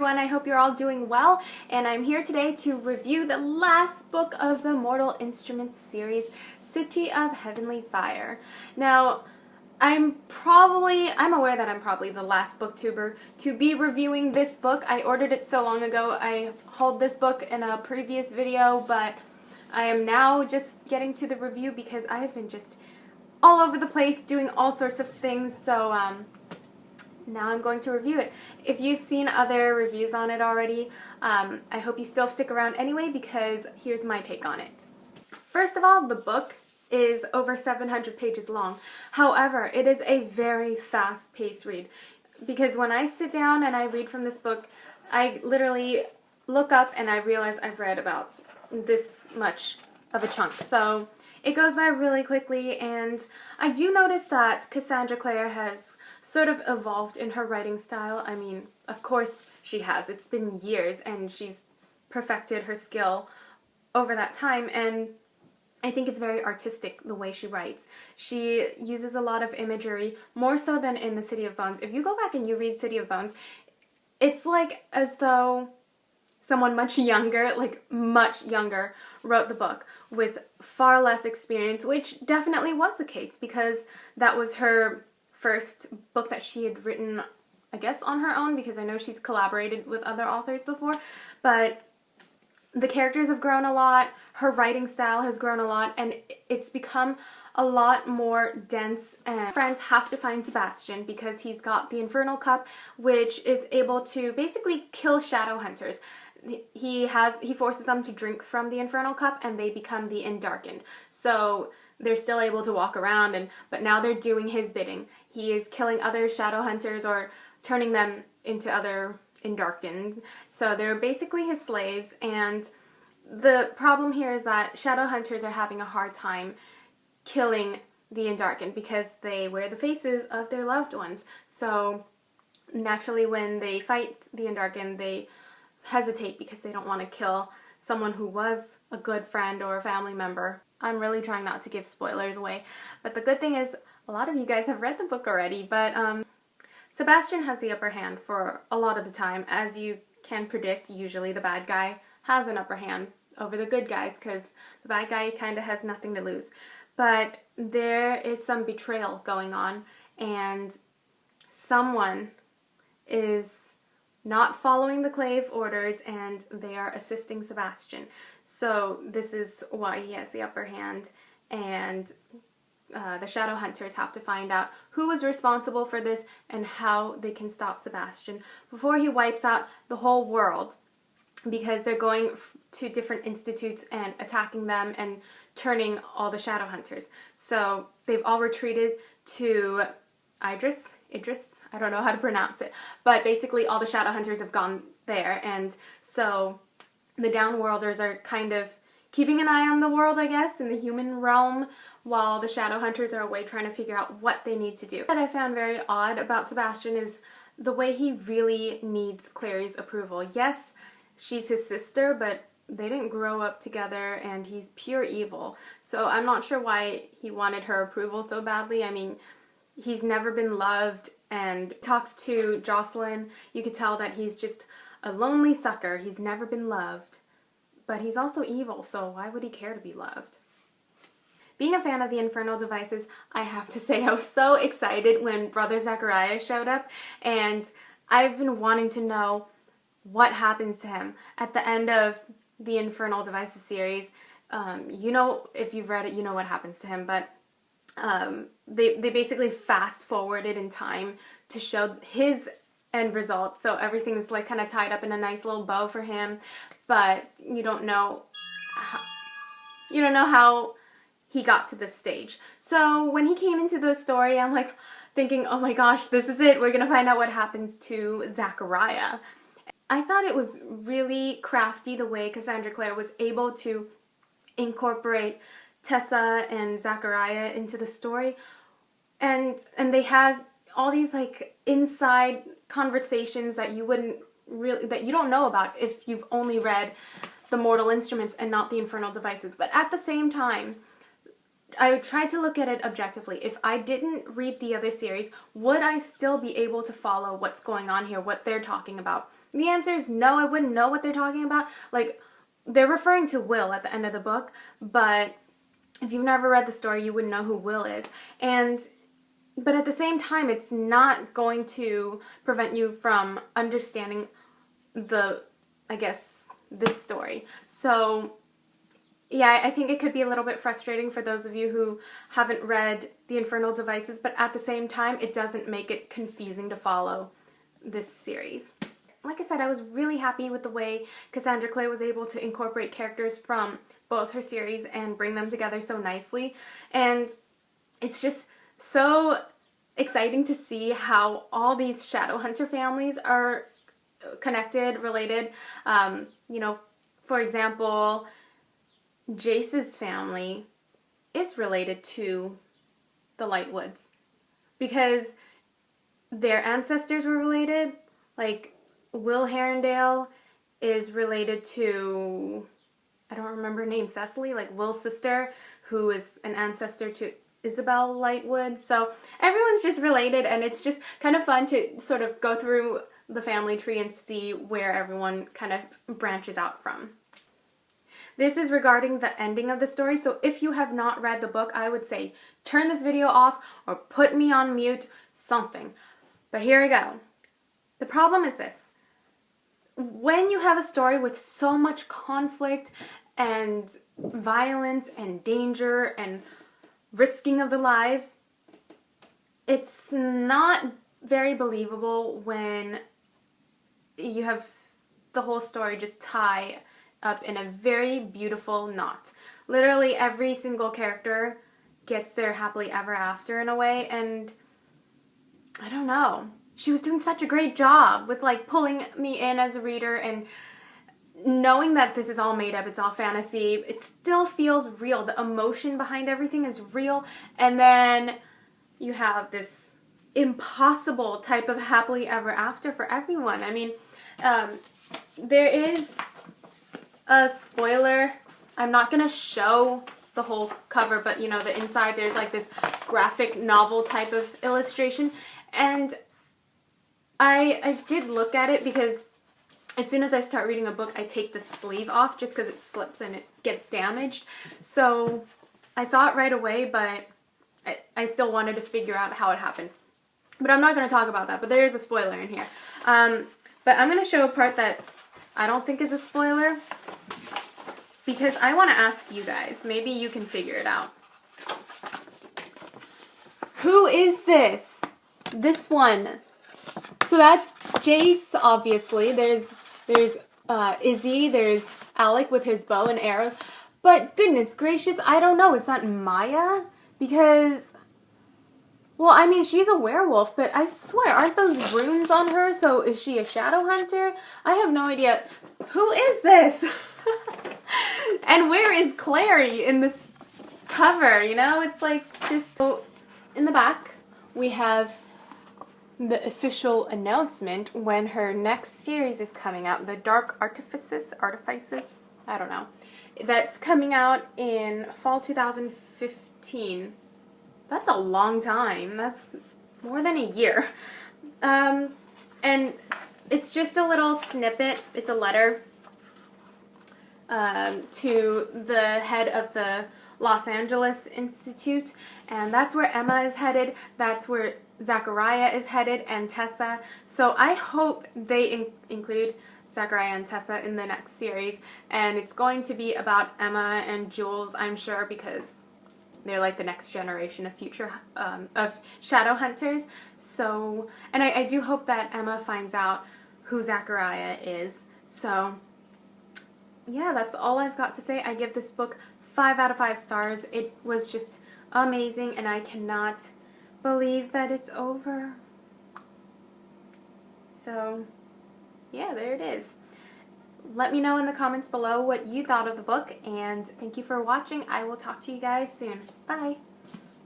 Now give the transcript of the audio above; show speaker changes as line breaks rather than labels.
Everyone, I hope you're all doing well, and I'm here today to review the last book of the Mortal Instruments series, City of Heavenly Fire. Now, I'm aware that I'm probably the last booktuber to be reviewing this book. I ordered it so long ago. I hauled this book in a previous video, but I am now just getting to the review because I have been just all over the place doing all sorts of things, so now I'm going to review it. If you've seen other reviews on it already, I hope you still stick around anyway because here's my take on it. First of all, the book is over 700 pages long. However, it is a very fast-paced read because when I sit down and I read from this book, I literally look up and I realize I've read about this much of a chunk. So it goes by really quickly, and I do notice that Cassandra Clare has sort of evolved in her writing style. I mean, of course she has. It's been years and she's perfected her skill over that time, and I think it's very artistic the way she writes. She uses a lot of imagery, more so than in The City of Bones. If you go back and you read City of Bones, it's like as though someone much younger, wrote the book with far less experience, which definitely was the case because that was her first book that she had written, I guess, on her own, because I know she's collaborated with other authors before, but the characters have grown a lot, her writing style has grown a lot, and it's become a lot more dense. And friends have to find Sebastian because he's got the Infernal Cup, which is able to basically kill shadow hunters. He forces them to drink from the Infernal Cup and they become the Endarkened. So they're still able to walk around, but now they're doing his bidding. He is killing other shadow hunters or turning them into other Endarkened. So they're basically his slaves, and the problem here is that shadow hunters are having a hard time killing the Endarkened because they wear the faces of their loved ones. So naturally when they fight the Endarkened, they hesitate because they don't want to kill someone who was a good friend or a family member. I'm really trying not to give spoilers away, but the good thing is a lot of you guys have read the book already, but Sebastian has the upper hand for a lot of the time. As you can predict, usually the bad guy has an upper hand over the good guys because the bad guy kind of has nothing to lose. But there is some betrayal going on, and someone is not following the Clave orders and they are assisting Sebastian. So this is why he has the upper hand, and the shadow hunters have to find out who is responsible for this and how they can stop Sebastian before he wipes out the whole world, because they're going to different institutes and attacking them and turning all the shadow hunters. So they've all retreated to Idris, I don't know how to pronounce it, but basically all the shadow hunters have gone there, and so the downworlders are kind of keeping an eye on the world, I guess, in the human realm, while the shadow hunters are away trying to figure out what they need to do. What I found very odd about Sebastian is the way he really needs Clary's approval. Yes, she's his sister, but they didn't grow up together and he's pure evil. So I'm not sure why he wanted her approval so badly. I mean, he's never been loved, and talks to Jocelyn. You could tell that he's just a lonely sucker. He's never been loved. But he's also evil, so why would he care to be loved? Being a fan of the Infernal Devices, I have to say I was so excited when Brother Zachariah showed up, and I've been wanting to know what happens to him at the end of the Infernal Devices series. You know, if you've read it, you know what happens to him, but they basically fast forwarded in time to show his end result, so everything's like kind of tied up in a nice little bow for him, but you don't know how he got to this stage. So when he came into the story, I'm like thinking, oh my gosh, this is it, we're gonna find out what happens to Zachariah. I thought it was really crafty the way Cassandra Clare was able to incorporate Tessa and Zachariah into the story, and they have all these like inside conversations that you don't know about if you've only read the Mortal Instruments and not the Infernal Devices. But at the same time, I tried to look at it objectively. If I didn't read the other series, would I still be able to follow what's going on here, what they're talking about? the answer is no, I wouldn't know what they're talking about. Like, they're referring to Will at the end of the book, but if you've never read the story, you wouldn't know who Will is. But at the same time, it's not going to prevent you from understanding this story. So, yeah, I think it could be a little bit frustrating for those of you who haven't read The Infernal Devices, but at the same time, it doesn't make it confusing to follow this series. Like I said, I was really happy with the way Cassandra Clare was able to incorporate characters from both her series and bring them together so nicely. And it's just so exciting to see how all these Shadowhunter families are connected, related. For example, Jace's family is related to the Lightwoods because their ancestors were related. Like, Will Herondale is related to, I don't remember her name, Cecily, like Will's sister, who is an ancestor to Isabel Lightwood. So everyone's just related, and it's just kind of fun to sort of go through the family tree and see where everyone kind of branches out from. This is regarding the ending of the story, so if you have not read the book, I would say turn this video off or put me on mute, something. But here we go. The problem is this. When you have a story with so much conflict and violence and danger and risking of the lives, it's not very believable when you have the whole story just tie up in a very beautiful knot. Literally every single character gets their happily ever after in a way, and I don't know. She was doing such a great job with like pulling me in as a reader, and knowing that this is all made up, it's all fantasy, it still feels real. The emotion behind everything is real, and then you have this impossible type of happily ever after for everyone. I mean, there is a spoiler. I'm not going to show the whole cover, but you know, the inside there's like this graphic novel type of illustration, and I did look at it because as soon as I start reading a book, I take the sleeve off just because it slips and it gets damaged. So I saw it right away, but I still wanted to figure out how it happened. But I'm not going to talk about that, but there is a spoiler in here. But I'm going to show a part that I don't think is a spoiler because I want to ask you guys. Maybe you can figure it out. Who is this? This one. So that's Jace, obviously. There's Izzy, there's Alec with his bow and arrows. But goodness gracious, I don't know. Is that Maya? Because, well, I mean, she's a werewolf, but I swear, aren't those runes on her? So is she a shadow hunter? I have no idea. Who is this? And where is Clary in this cover? You know, it's like just... So in the back, we have the official announcement when her next series is coming out, The Dark Artifices, I don't know. That's coming out in fall 2015. That's a long time. That's more than a year. And it's just a little snippet. It's a letter to the head of the Los Angeles Institute, and that's where Emma is headed. That's where Zachariah is headed, and Tessa. So I hope they include Zachariah and Tessa in the next series, and it's going to be about Emma and Jules, I'm sure, because they're like the next generation of future of shadow hunters. So, and I do hope that Emma finds out who Zachariah is. So yeah, that's all I've got to say. I give this book 5 out of 5 stars. It was just amazing, and I cannot believe that it's over. So yeah, there it is. Let me know in the comments below what you thought of the book, and thank you for watching. I will talk to you guys soon. Bye!